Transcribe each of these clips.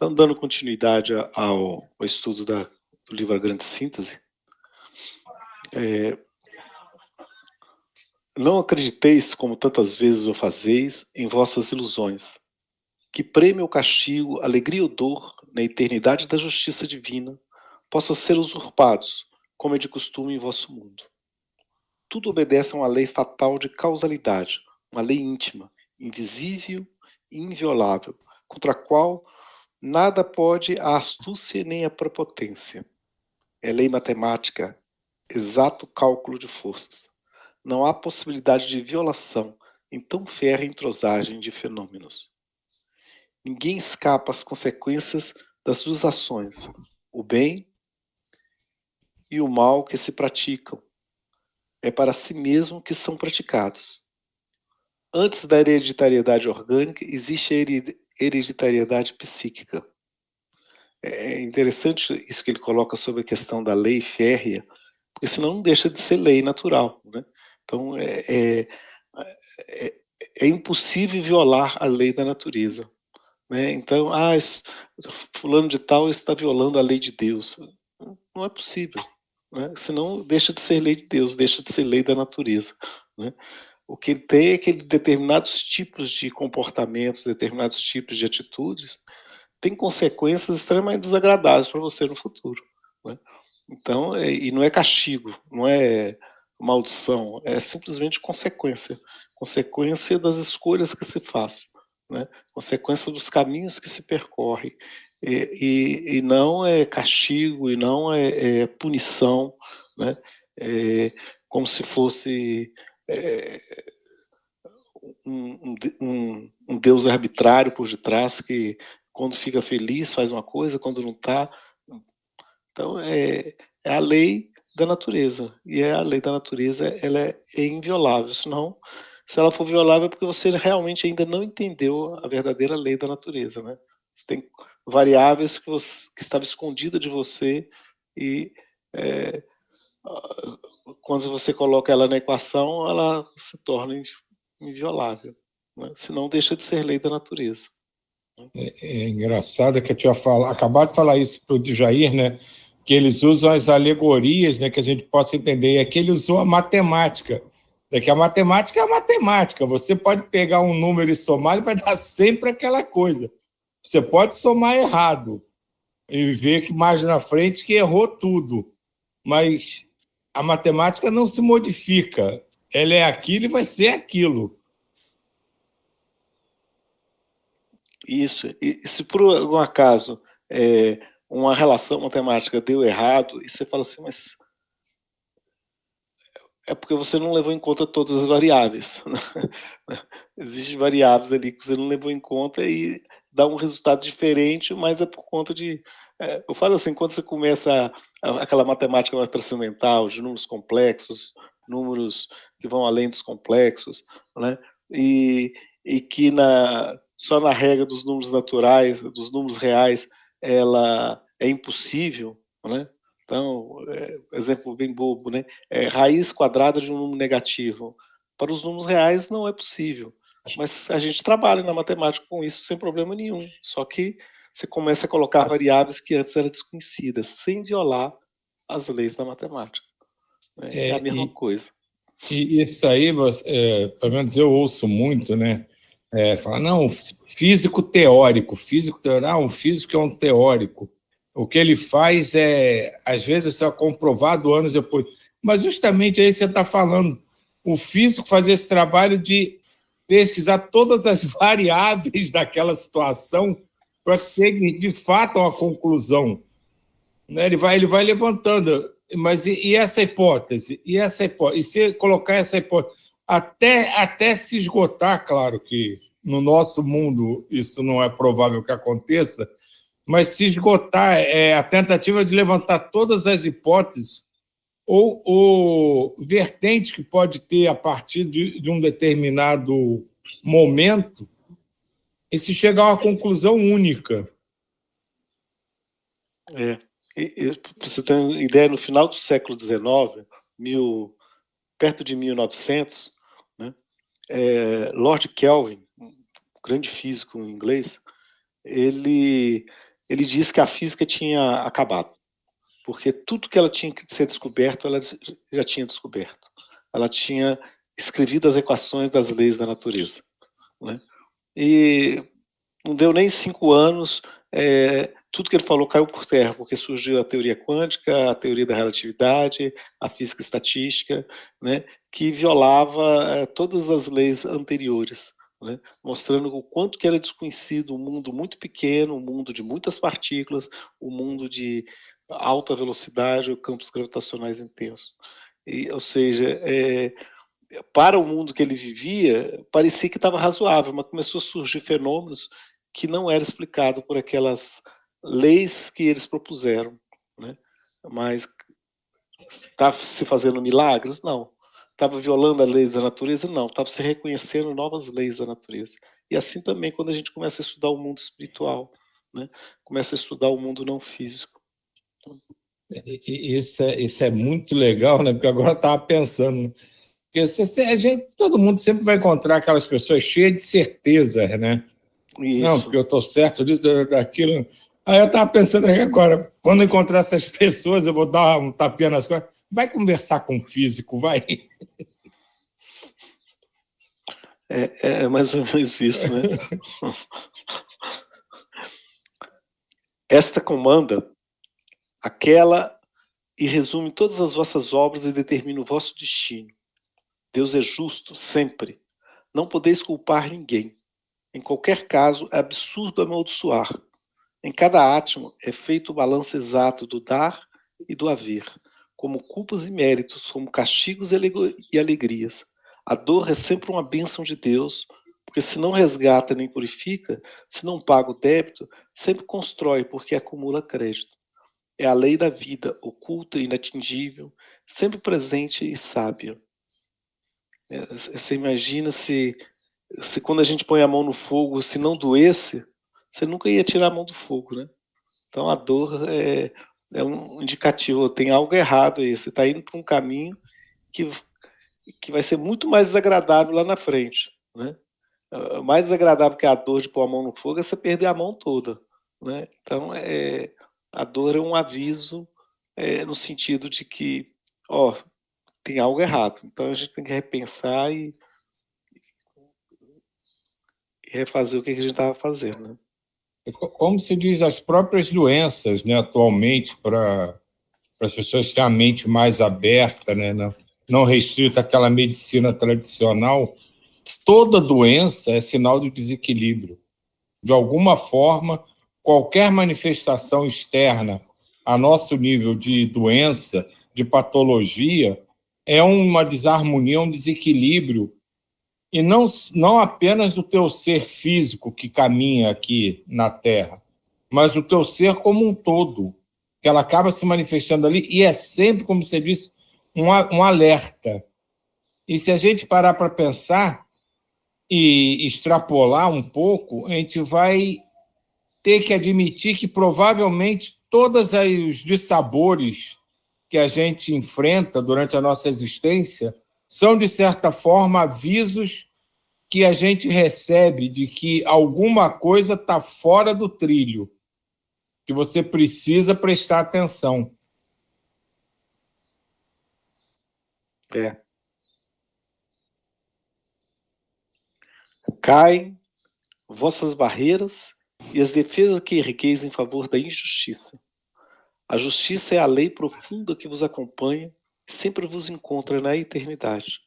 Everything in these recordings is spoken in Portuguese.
Então, dando continuidade ao estudo do livro A Grande Síntese, não acrediteis, como tantas vezes o fazeis, em vossas ilusões, que prêmio ou castigo, alegria ou dor, na eternidade da justiça divina, possa ser usurpados, como é de costume em vosso mundo. Tudo obedece a uma lei fatal de causalidade, uma lei íntima, invisível e inviolável, contra a qual nada pode a astúcia nem a prepotência. É lei matemática, exato cálculo de forças. Não há possibilidade de violação em tão férrea entrosagem de fenômenos. Ninguém escapa às consequências das suas ações, o bem e o mal que se praticam. É para si mesmo que são praticados. Antes da hereditariedade orgânica, existe a hereditariedade psíquica. É interessante isso que ele coloca sobre a questão da lei férrea, porque senão não deixa de ser lei natural, né? Então, é impossível violar a lei da natureza, né? Então, fulano de tal está violando a lei de Deus. Não é possível, né? Senão deixa de ser lei de Deus, deixa de ser lei da natureza, né? O que ele tem é que determinados tipos de comportamentos, determinados tipos de atitudes têm consequências extremamente desagradáveis para você no futuro, né? Então, e não é castigo, não é maldição, é simplesmente consequência. Consequência das escolhas que se faz, né? Consequência dos caminhos que se percorre. E não é castigo, e não é punição, né? Como se fosse um Deus arbitrário por detrás que quando fica feliz faz uma coisa, quando não está. Então é a lei da natureza, e a lei da natureza ela é inviolável, senão se ela for violável é porque você realmente ainda não entendeu a verdadeira lei da natureza, né? Você tem variáveis que estavam escondidas de você e quando você coloca ela na equação, ela se torna inviolável, né? Senão deixa de ser lei da natureza. É engraçado que eu tinha acabado de falar isso para o Djair, né? Que eles usam as alegorias, né, que a gente possa entender. E aqui ele usou a matemática. Que a matemática é a matemática. Você pode pegar um número e somar, ele vai dar sempre aquela coisa. Você pode somar errado e ver que mais na frente que errou tudo. Mas a matemática não se modifica. Ela é aquilo e vai ser aquilo. Isso. E se por algum acaso uma relação matemática deu errado, e você fala assim, mas é porque você não levou em conta todas as variáveis. Existem variáveis ali que você não levou em conta e dá um resultado diferente, mas é por conta de... eu falo assim, quando você começa aquela matemática mais transcendental, de números complexos, números que vão além dos complexos, né? E que só na regra dos números naturais, dos números reais, ela é impossível, né? Então, exemplo bem bobo, né? Raiz quadrada de um número negativo. Para os números reais não é possível. Mas a gente trabalha na matemática com isso sem problema nenhum. Só que você começa a colocar variáveis que antes eram desconhecidas, sem violar as leis da matemática. É a mesma coisa. E isso aí, pelo menos eu ouço muito, né? Falar, não, físico teórico, um físico é um teórico. O que ele faz às vezes, é comprovado anos depois. Mas justamente aí você está falando, o físico fazer esse trabalho de pesquisar todas as variáveis daquela situação para que chegue, de fato, a uma conclusão. Né? Ele vai levantando. Mas e essa hipótese? E essa hipótese? E se colocar essa hipótese? Até se esgotar, claro que no nosso mundo isso não é provável que aconteça, mas se esgotar a tentativa de levantar todas as hipóteses ou vertentes que pode ter a partir de um determinado momento e se chegar a uma conclusão única. Pra você ter uma ideia, no final do século XIX, perto de 1900, né, Lord Kelvin, um grande físico inglês, ele ele disse que a física tinha acabado, porque tudo que ela tinha que ser descoberto, ela já tinha descoberto. Ela tinha escrevido as equações das leis da natureza, né? E não deu nem 5 anos, tudo que ele falou caiu por terra, porque surgiu a teoria quântica, a teoria da relatividade, a física estatística, né, que violava todas as leis anteriores, né, mostrando o quanto que era desconhecido um mundo muito pequeno, um mundo de muitas partículas, um mundo de alta velocidade, campos gravitacionais intensos. Ou seja, para o mundo que ele vivia, parecia que estava razoável, mas começou a surgir fenômenos que não eram explicados por aquelas leis que eles propuseram, né? Mas estava se fazendo milagres? Não. Estava violando as leis da natureza? Não. Estava se reconhecendo novas leis da natureza. E assim também quando a gente começa a estudar o mundo espiritual, né? Começa a estudar o mundo não físico. Isso é muito legal, né? Porque agora eu estava pensando. Porque todo mundo sempre vai encontrar aquelas pessoas cheias de certeza, né? Não, Isso. porque eu estou certo disso, daquilo. Aí eu estava pensando aqui agora, quando eu encontrar essas pessoas, eu vou dar um tapinha nas costas. Vai conversar com o físico, vai. É mais ou menos isso, né? Esta comanda aquela e resume todas as vossas obras e determina o vosso destino. Deus é justo sempre. Não podeis culpar ninguém. Em qualquer caso, é absurdo amaldiçoar. Em cada átomo é feito o balanço exato do dar e do haver, como culpas e méritos, como castigos e alegrias. A dor é sempre uma bênção de Deus, porque se não resgata nem purifica, se não paga o débito, sempre constrói, porque acumula crédito. É a lei da vida, oculta e inatingível, sempre presente e sábia. Você imagina se quando a gente põe a mão no fogo, se não doesse, você nunca ia tirar a mão do fogo, né? Então a dor é um indicativo, tem algo errado aí, você está indo para um caminho que vai ser muito mais desagradável lá na frente, né? Mais desagradável que a dor de pôr a mão no fogo é você perder a mão toda, né? Então a dor é um aviso no sentido de que, ó, tem algo errado. Então a gente tem que repensar e refazer o que a gente estava fazendo, né? Como se diz, as próprias doenças, né, atualmente, para as pessoas terem a mente mais aberta, né, não restrita àquela medicina tradicional, toda doença é sinal de desequilíbrio. De alguma forma, qualquer manifestação externa a nosso nível de doença, de patologia, é uma desarmonia, um desequilíbrio, e não apenas do teu ser físico que caminha aqui na Terra, mas do teu ser como um todo, que ela acaba se manifestando ali, e é sempre, como você disse, um alerta. E se a gente parar para pensar e extrapolar um pouco, a gente vai ter que admitir que provavelmente todos os dissabores que a gente enfrenta durante a nossa existência são, de certa forma, avisos que a gente recebe de que alguma coisa está fora do trilho, que você precisa prestar atenção. É. Caem vossas barreiras e as defesas que ergueis em favor da injustiça. A justiça é a lei profunda que vos acompanha e sempre vos encontra na eternidade.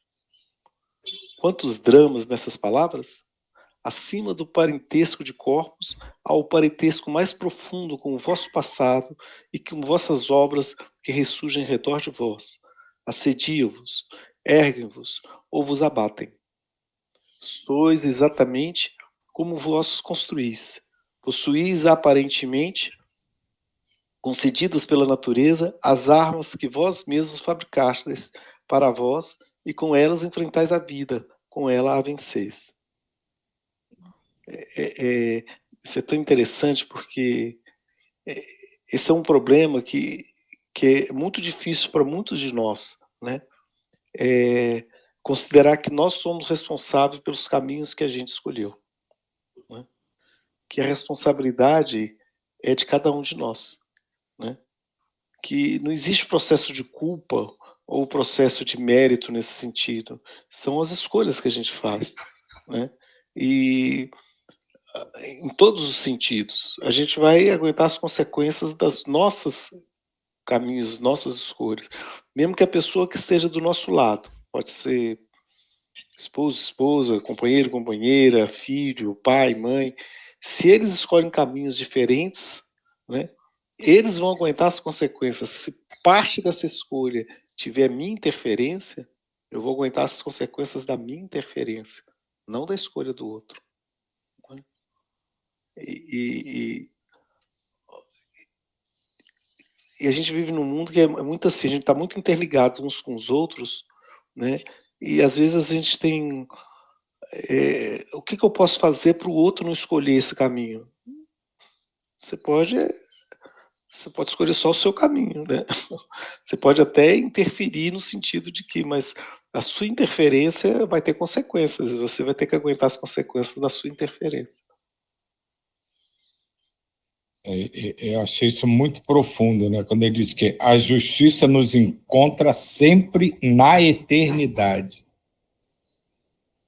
Quantos dramas nessas palavras? Acima do parentesco de corpos, há o parentesco mais profundo com o vosso passado e com vossas obras que ressurgem em redor de vós. Assediam-vos, erguem-vos ou vos abatem. Sois exatamente como vós construís. Possuís aparentemente, concedidas pela natureza, as armas que vós mesmos fabricastes para vós e com elas enfrentais a vida, com ela a venceis. Isso é tão interessante porque esse é um problema que é muito difícil para muitos de nós, né? Considerar que nós somos responsáveis pelos caminhos que a gente escolheu, né? Que a responsabilidade é de cada um de nós, né? Que não existe processo de culpa ou processo de mérito nesse sentido. São as escolhas que a gente faz, né? E em todos os sentidos, a gente vai aguentar as consequências das nossas caminhos, nossas escolhas. Mesmo que a pessoa que esteja do nosso lado, pode ser esposo, esposa, companheiro, companheira, filho, pai, mãe, se eles escolhem caminhos diferentes, né, eles vão aguentar as consequências. Se parte dessa escolha tiver minha interferência, eu vou aguentar as consequências da minha interferência, não da escolha do outro. Né? E a gente vive num mundo que é muito assim, a gente está muito interligado uns com os outros, né? E às vezes a gente tem o que eu posso fazer para o outro não escolher esse caminho? Você pode escolher só o seu caminho, né? Você pode até interferir no sentido de que, mas a sua interferência vai ter consequências, você vai ter que aguentar as consequências da sua interferência. Eu achei isso muito profundo, né? Quando ele diz que a justiça nos encontra sempre na eternidade.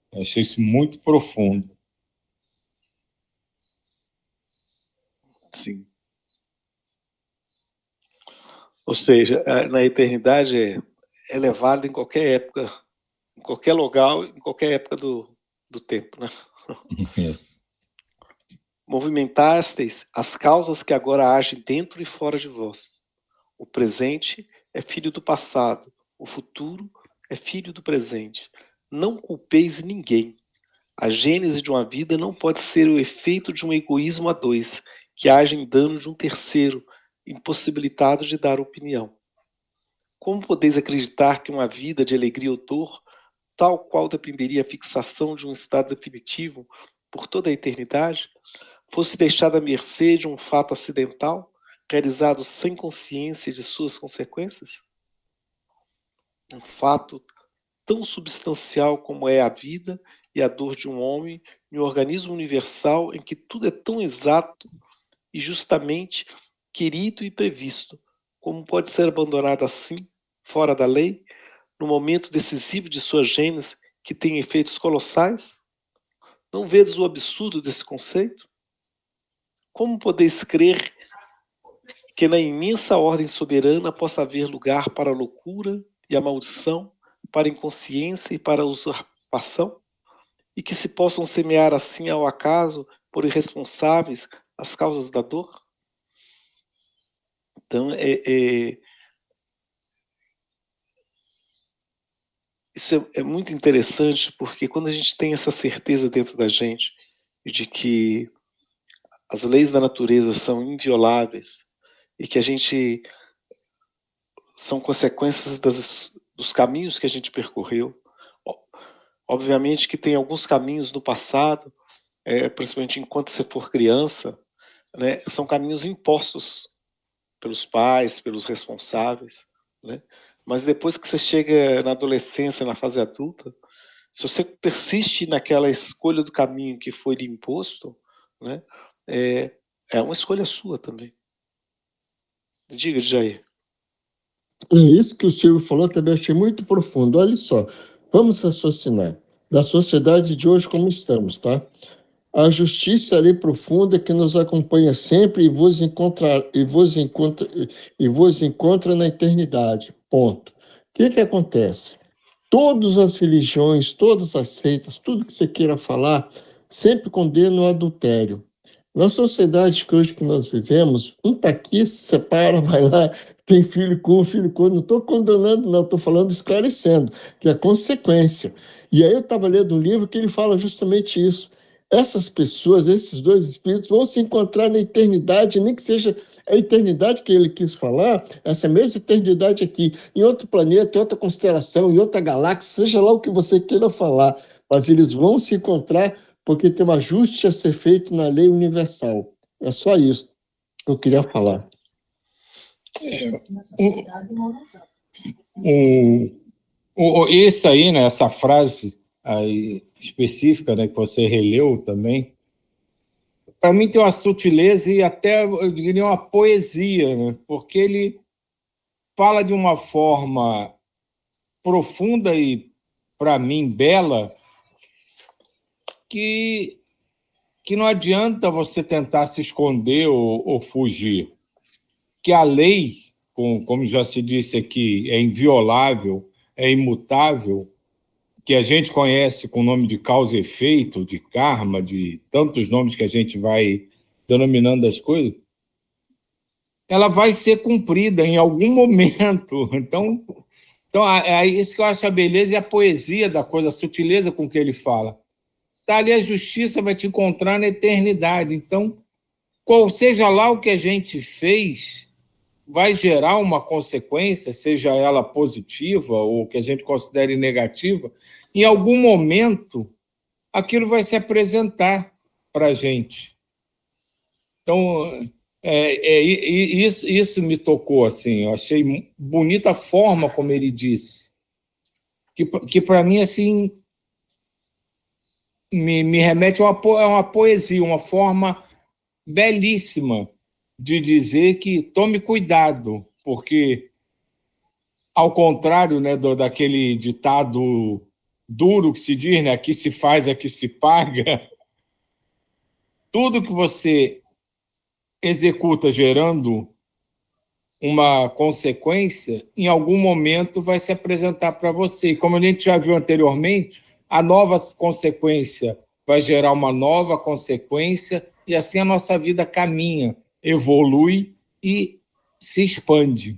Eu achei isso muito profundo. Sim. Ou seja, na eternidade é levado em qualquer época, em qualquer lugar, em qualquer época do tempo, né? Movimentasteis as causas que agora agem dentro e fora de vós. O presente é filho do passado, o futuro é filho do presente. Não culpeis ninguém. A gênese de uma vida não pode ser o efeito de um egoísmo a dois, que age em dano de um terceiro, impossibilitado de dar opinião. Como podeis acreditar que uma vida de alegria ou dor, tal qual dependeria a fixação de um estado definitivo por toda a eternidade, fosse deixada à mercê de um fato acidental, realizado sem consciência de suas consequências? Um fato tão substancial como é a vida e a dor de um homem em um organismo universal em que tudo é tão exato e justamente querido e previsto, como pode ser abandonado assim, fora da lei, no momento decisivo de sua gênese, que tem efeitos colossais? Não vedes o absurdo desse conceito? Como podeis crer que na imensa ordem soberana possa haver lugar para a loucura e a maldição, para a inconsciência e para a usurpação? E que se possam semear assim ao acaso, por irresponsáveis, as causas da dor? Então, isso é muito interessante, porque quando a gente tem essa certeza dentro da gente de que as leis da natureza são invioláveis e que a gente são consequências dos caminhos que a gente percorreu. Obviamente que tem alguns caminhos no passado, principalmente enquanto você for criança, né, são caminhos impostos pelos pais, pelos responsáveis, né? Mas depois que você chega na adolescência, na fase adulta, se você persiste naquela escolha do caminho que foi lhe imposto, né, é uma escolha sua também. Diga, Jair. Isso que o Silvio falou também achei muito profundo. Olha só, vamos raciocinar da sociedade de hoje como estamos, tá? A justiça ali profunda que nos acompanha sempre e vos encontra na eternidade. Ponto. O que acontece? Todas as religiões, todas as seitas, tudo que você queira falar, sempre condenam o adultério. Na sociedade que hoje que nós vivemos, um tá aqui, se separa, vai lá, tem filho com um, filho com outro. Não estou condenando, não, estou falando, esclarecendo, que é consequência. E aí eu estava lendo um livro que ele fala justamente isso. Essas pessoas, esses dois espíritos, vão se encontrar na eternidade, nem que seja a eternidade que ele quis falar, essa mesma eternidade aqui, em outro planeta, em outra constelação, em outra galáxia, seja lá o que você queira falar, mas eles vão se encontrar porque tem um ajuste a ser feito na lei universal. É só isso que eu queria falar. Esse aí, né, essa frase aí específica, né, que você releu também, para mim tem uma sutileza e até, eu diria, uma poesia, né? Porque ele fala de uma forma profunda e, para mim, bela, que não adianta você tentar se esconder ou fugir. Que a lei, como já se disse aqui, é inviolável, é imutável, que a gente conhece com o nome de causa e efeito, de karma, de tantos nomes que a gente vai denominando as coisas, ela vai ser cumprida em algum momento. Então é isso que eu acho a beleza e a poesia da coisa, a sutileza com que ele fala. Tá ali, a justiça vai te encontrar na eternidade. Então, qual seja lá o que a gente fez, vai gerar uma consequência, seja ela positiva ou que a gente considere negativa, em algum momento aquilo vai se apresentar para a gente. Então, isso me tocou, assim, eu achei bonita a forma como ele disse, que para mim, assim, me remete a uma poesia, uma forma belíssima de dizer que tome cuidado, porque, ao contrário, né, daquele ditado duro que se diz, né, aqui se faz, aqui se paga, tudo que você executa gerando uma consequência, em algum momento vai se apresentar para você. E como a gente já viu anteriormente, a nova consequência vai gerar uma nova consequência, e assim a nossa vida caminha, evolui e se expande.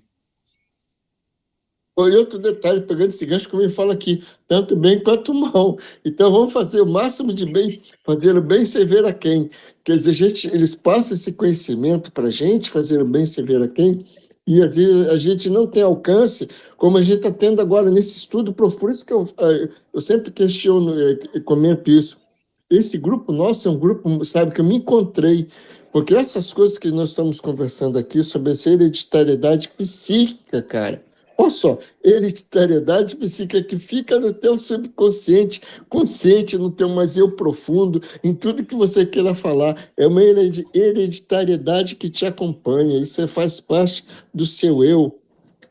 E outro detalhe, pegando esse gancho, como ele fala aqui, tanto bem quanto mal. Então, vamos fazer o máximo de bem, fazer o bem servir a quem? Quer dizer, eles passam esse conhecimento para a gente, fazer o bem servir a quem, e às vezes a gente não tem alcance, como a gente está tendo agora nesse estudo profundo. Por isso que eu sempre questiono e comento isso. Esse grupo nosso é um grupo, sabe, que eu me encontrei, porque essas coisas que nós estamos conversando aqui sobre essa hereditariedade psíquica, cara. Olha só, hereditariedade psíquica que fica no teu subconsciente, consciente, no teu mais eu profundo, em tudo que você queira falar. É uma hereditariedade que te acompanha, isso faz parte do seu eu.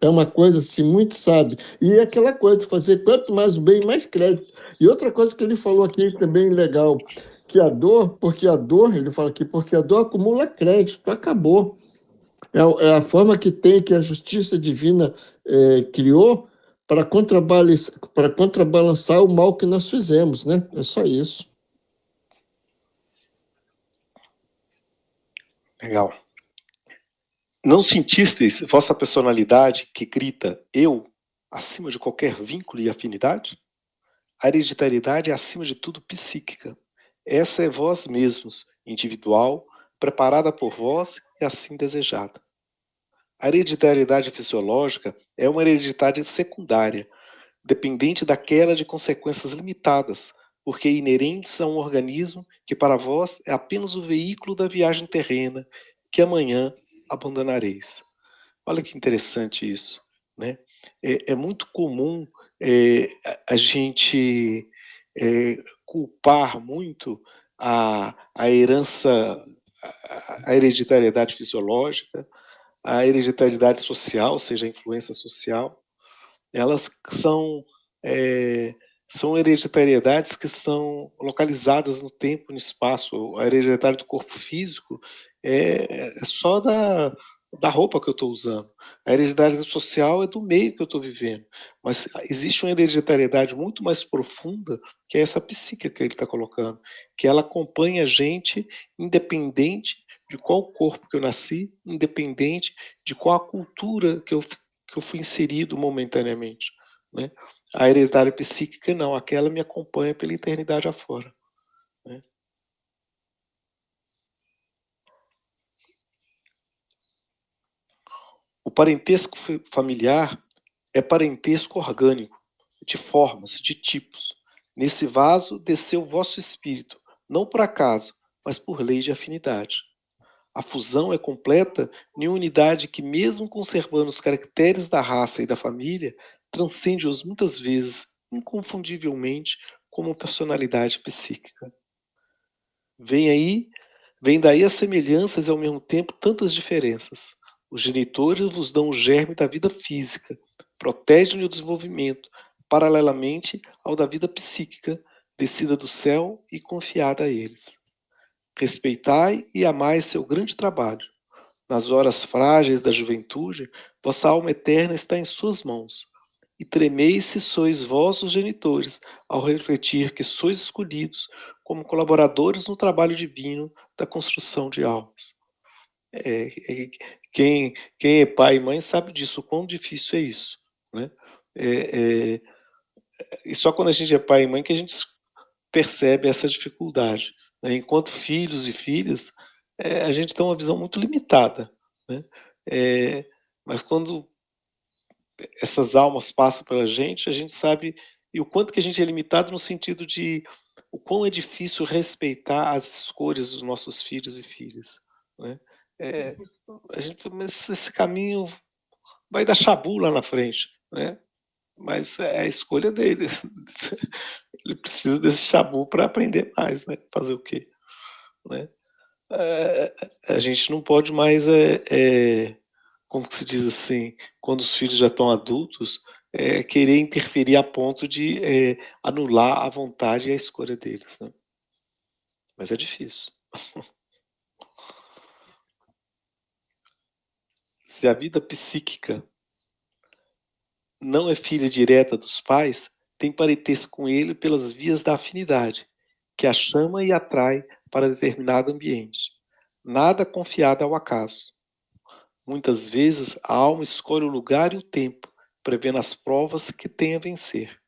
É uma coisa assim, muito sábia. E é aquela coisa, fazer quanto mais o bem, mais crédito. E outra coisa que ele falou aqui também legal, que a dor, ele fala aqui, porque a dor acumula crédito, acabou. É a forma que tem, que a justiça divina criou para contrabalançar o mal que nós fizemos, né? É só isso. Legal. Não sentistes vossa personalidade que grita eu acima de qualquer vínculo e afinidade? A hereditariedade é acima de tudo psíquica. Essa é vós mesmos, individual, preparada por vós e assim desejada. A hereditariedade fisiológica é uma heredidade secundária, dependente daquela de consequências limitadas, porque inerentes a um organismo que para vós é apenas o veículo da viagem terrena, que amanhã abandonareis. Olha que interessante isso, né? É muito comum a gente culpar muito a herança, a hereditariedade fisiológica, a hereditariedade social, ou seja, a influência social. Elas são hereditariedades que são localizadas no tempo e no espaço. A hereditariedade do corpo físico é só da roupa que eu estou usando. A hereditariedade social é do meio que eu estou vivendo. Mas existe uma hereditariedade muito mais profunda, que é essa psíquica que ele está colocando, que ela acompanha a gente independente de qual corpo que eu nasci, independente de qual a cultura que eu fui inserido momentaneamente, né? A hereditária psíquica não, aquela me acompanha pela eternidade afora, né? O parentesco familiar é parentesco orgânico, de formas, de tipos. Nesse vaso desceu o vosso espírito, não por acaso, mas por lei de afinidade. A fusão é completa em unidade que, mesmo conservando os caracteres da raça e da família, transcende-os muitas vezes, inconfundivelmente, como personalidade psíquica. Vem aí Vem daí as semelhanças e, ao mesmo tempo, tantas diferenças. Os genitores vos dão o germe da vida física, protegem o desenvolvimento, paralelamente ao da vida psíquica, descida do céu e confiada a eles. Respeitai e amai seu grande trabalho. Nas horas frágeis da juventude, vossa alma eterna está em suas mãos. E tremeis se sois vós os genitores, ao refletir que sois escolhidos como colaboradores no trabalho divino da construção de almas. Quem é pai e mãe sabe disso, o quão difícil é isso, né? E só quando a gente é pai e mãe que a gente percebe essa dificuldade, né? Enquanto filhos e filhas, a gente tem uma visão muito limitada, né? Mas quando essas almas passam pela gente, a gente sabe e o quanto que a gente é limitado no sentido de o quão é difícil respeitar as escolhas dos nossos filhos e filhas, né? A gente, mas esse caminho vai dar chabu lá na frente, né? Mas é a escolha dele. Ele precisa desse chabu para aprender mais, né? Fazer o quê? Né? A gente não pode mais, como que se diz assim, quando os filhos já estão adultos, querer interferir a ponto de anular a vontade e a escolha deles, né? Mas é difícil. Se a vida psíquica não é filha direta dos pais, tem parentesco com ele pelas vias da afinidade, que a chama e atrai para determinado ambiente. Nada confiado ao acaso. Muitas vezes a alma escolhe o lugar e o tempo, prevendo as provas que tem a vencer,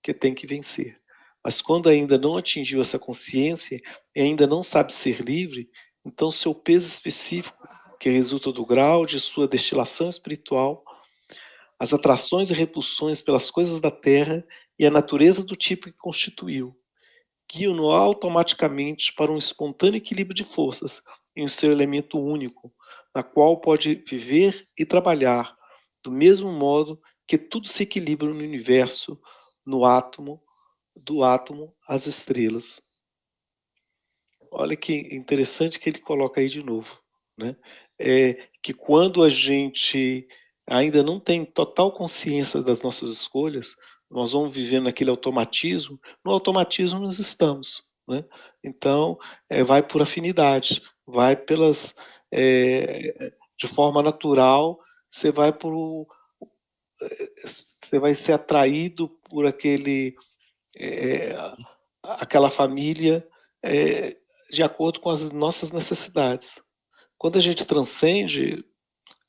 que tem que vencer. Mas quando ainda não atingiu essa consciência e ainda não sabe ser livre, então seu peso específico, que resulta do grau de sua destilação espiritual, as atrações e repulsões pelas coisas da terra e a natureza do tipo que constituiu, guiam-no automaticamente para um espontâneo equilíbrio de forças em seu elemento único, na qual pode viver e trabalhar, do mesmo modo que tudo se equilibra no universo, no átomo, do átomo às estrelas. Olha que interessante que ele coloca aí de novo, né? Que quando a gente ainda não tem total consciência das nossas escolhas, nós vamos vivendo aquele automatismo, no automatismo nós estamos, né? Então, vai por afinidade, vai pelas... de forma natural, você vai por... Você vai ser atraído por aquela família de acordo com as nossas necessidades. Quando a gente transcende,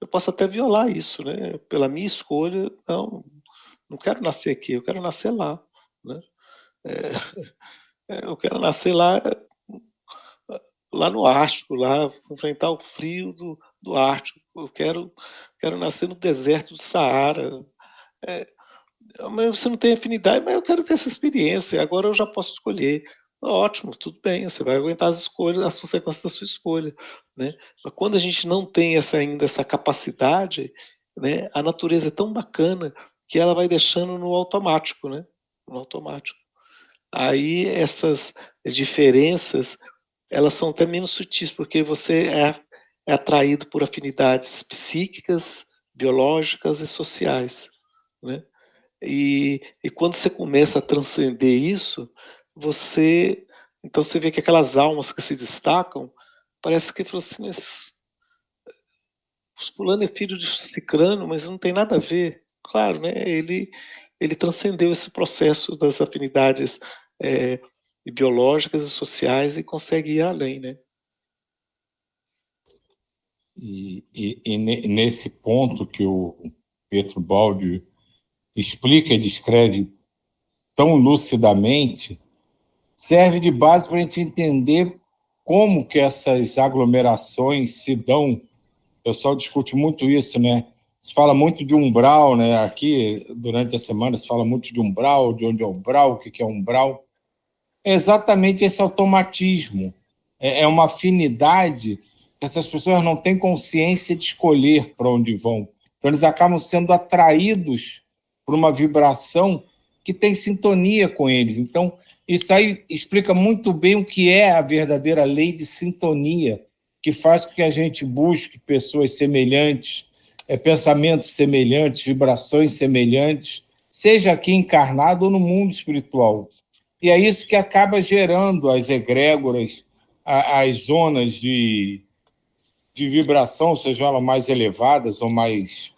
eu posso até violar isso, né? Pela minha escolha, não quero nascer aqui, eu quero nascer lá, né? Eu quero nascer lá no Ártico, lá enfrentar o frio do Ártico. Eu quero nascer no deserto do Saara. Mas você não tem afinidade, mas eu quero ter essa experiência. Agora eu já posso escolher. Ótimo, tudo bem, você vai aguentar as escolhas, as consequências da sua escolha, né? Mas quando a gente não tem ainda essa capacidade, né, a natureza é tão bacana que ela vai deixando no automático, né? No automático. Aí essas diferenças, elas são até menos sutis, porque você é atraído por afinidades psíquicas, biológicas e sociais, né? E quando você começa a transcender isso, então você vê que aquelas almas que se destacam, parece que falou assim, mas fulano é filho de cicrano, mas não tem nada a ver. Claro, né? Ele transcendeu esse processo das afinidades biológicas e sociais e consegue ir além, né? Nesse ponto que o Pietro Baldi explica e descreve tão lucidamente, serve de base para a gente entender como que essas aglomerações se dão. O pessoal discute muito isso, né? Se fala muito de umbral, né? Aqui, durante a semana, se fala muito de umbral, de onde é umbral, o que é umbral. É exatamente esse automatismo. É uma afinidade que essas pessoas não têm consciência de escolher para onde vão. Então, eles acabam sendo atraídos por uma vibração que tem sintonia com eles. Então, Isso aí explica muito bem o que é a verdadeira lei de sintonia, que faz com que a gente busque pessoas semelhantes, pensamentos semelhantes, vibrações semelhantes, seja aqui encarnado ou no mundo espiritual. E é isso que acaba gerando as egrégoras, as zonas de vibração, sejam elas mais elevadas ou mais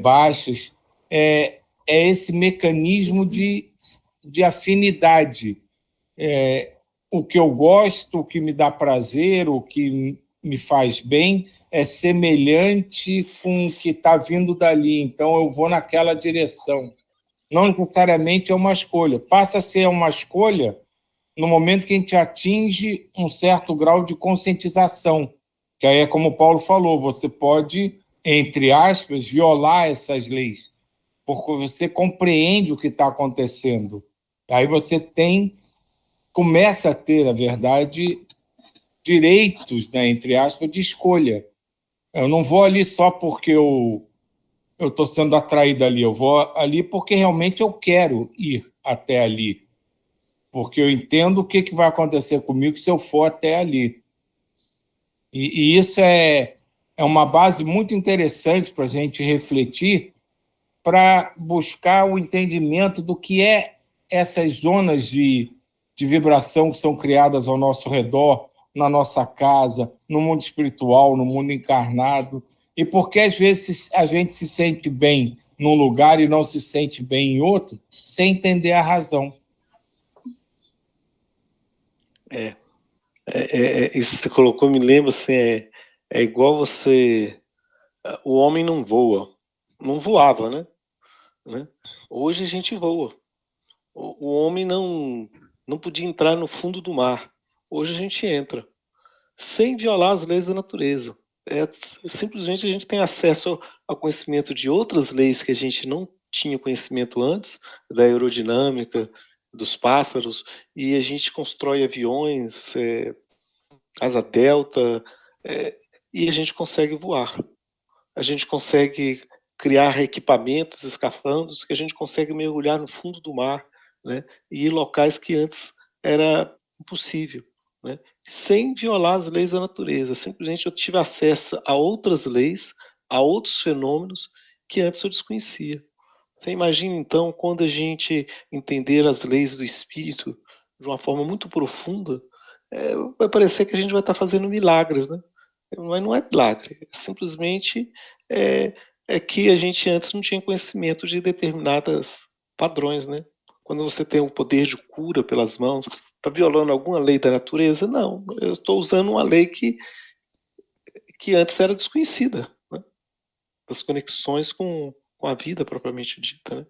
baixas. É esse mecanismo de afinidade. O que eu gosto, o que me dá prazer, o que me faz bem, é semelhante com o que está vindo dali. Então, eu vou naquela direção. Não necessariamente é uma escolha. Passa a ser uma escolha no momento que a gente atinge um certo grau de conscientização, que aí é como o Paulo falou, você pode, entre aspas, violar essas leis, porque você compreende o que está acontecendo. Aí você começa a ter, na verdade, direitos, né, entre aspas, de escolha. Eu não vou ali só porque eu estou sendo atraído ali, eu vou ali porque realmente eu quero ir até ali, porque eu entendo o que vai acontecer comigo se eu for até ali. E isso é uma base muito interessante para a gente refletir, para buscar o entendimento do que é essas zonas de vibração que são criadas ao nosso redor, na nossa casa, no mundo espiritual, no mundo encarnado, e por que às vezes a gente se sente bem num lugar e não se sente bem em outro, sem entender a razão. Isso que você colocou me lembra assim, é igual você... O homem não voa, não voava, né? Hoje a gente voa. O homem não podia entrar no fundo do mar. Hoje a gente entra, sem violar as leis da natureza. Simplesmente a gente tem acesso ao conhecimento de outras leis que a gente não tinha conhecimento antes, da aerodinâmica, dos pássaros, e a gente constrói aviões, asa delta, e a gente consegue voar. A gente consegue criar equipamentos, escafandros, que a gente consegue mergulhar no fundo do mar, né, e ir em locais que antes era impossível, né, sem violar as leis da natureza. Simplesmente eu tive acesso a outras leis, a outros fenômenos que antes eu desconhecia. Você imagina, então, quando a gente entender as leis do espírito de uma forma muito profunda, vai parecer que a gente vai estar fazendo milagres, né? Mas não é milagre, simplesmente que a gente antes não tinha conhecimento de determinados padrões, né? Quando você tem o poder de cura pelas mãos, está violando alguma lei da natureza? Não, eu estou usando uma lei que antes era desconhecida, né? Das conexões com a vida propriamente dita, né?